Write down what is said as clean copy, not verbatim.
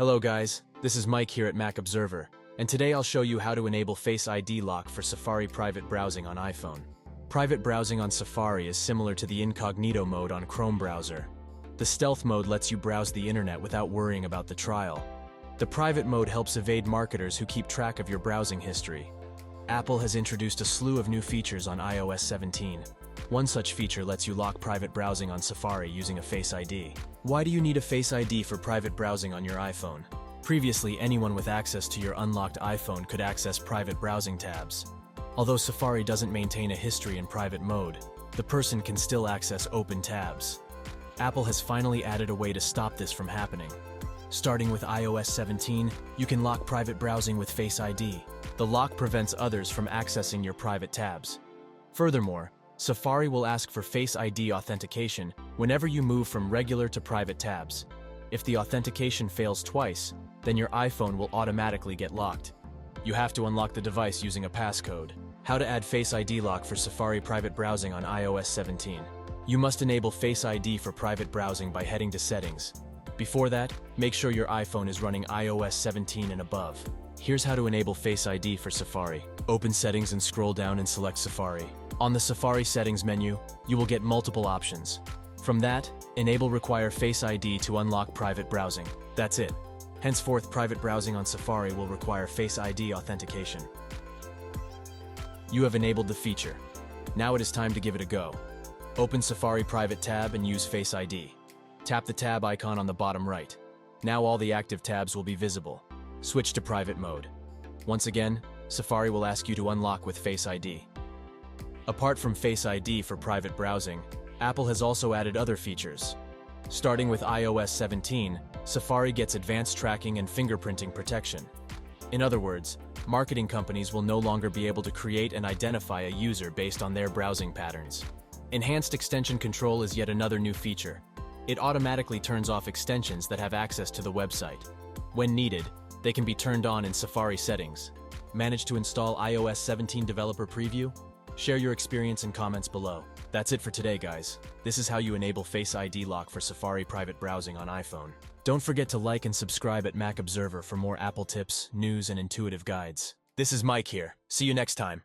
Hello guys, this is Mike here at Mac Observer, and today I'll show you how to enable Face ID lock for Safari private browsing on iPhone. Private browsing on Safari is similar to the incognito mode on Chrome browser. The stealth mode lets you browse the internet without worrying about the trial. The private mode helps evade marketers who keep track of your browsing history. Apple has introduced a slew of new features on iOS 17. One such feature lets you lock private browsing on Safari using a Face ID. Why do you need a Face ID for private browsing on your iPhone? Previously, anyone with access to your unlocked iPhone could access private browsing tabs. Although Safari doesn't maintain a history in private mode, the person can still access open tabs. Apple has finally added a way to stop this from happening. Starting with iOS 17, you can lock private browsing with Face ID. The lock prevents others from accessing your private tabs. Furthermore, Safari will ask for Face ID authentication whenever you move from regular to private tabs. If the authentication fails twice, then your iPhone will automatically get locked. You have to unlock the device using a passcode. How to add Face ID lock for Safari private browsing on iOS 17. You must enable Face ID for private browsing by heading to Settings. Before that, make sure your iPhone is running iOS 17 and above. Here's how to enable Face ID for Safari. Open Settings and scroll down and select Safari. On the Safari Settings menu, you will get multiple options. From that, enable Require Face ID to unlock private browsing. That's it. Henceforth, private browsing on Safari will require Face ID authentication. You have enabled the feature. Now it is time to give it a go. Open Safari Private tab and use Face ID. Tap the tab icon on the bottom right. Now all the active tabs will be visible. Switch to private mode. Once again, Safari will ask you to unlock with Face ID. Apart from Face ID for private browsing, Apple has also added other features. Starting with iOS 17, Safari gets advanced tracking and fingerprinting protection. In other words, marketing companies will no longer be able to create and identify a user based on their browsing patterns. Enhanced extension control is yet another new feature. It automatically turns off extensions that have access to the website. When needed, they can be turned on in Safari settings. Managed to install iOS 17 Developer Preview? Share your experience in comments below. That's it for today, guys. This is how you enable Face ID lock for Safari private browsing on iPhone. Don't forget to like and subscribe at Mac Observer for more Apple tips, news, and intuitive guides. This is Mike here. See you next time.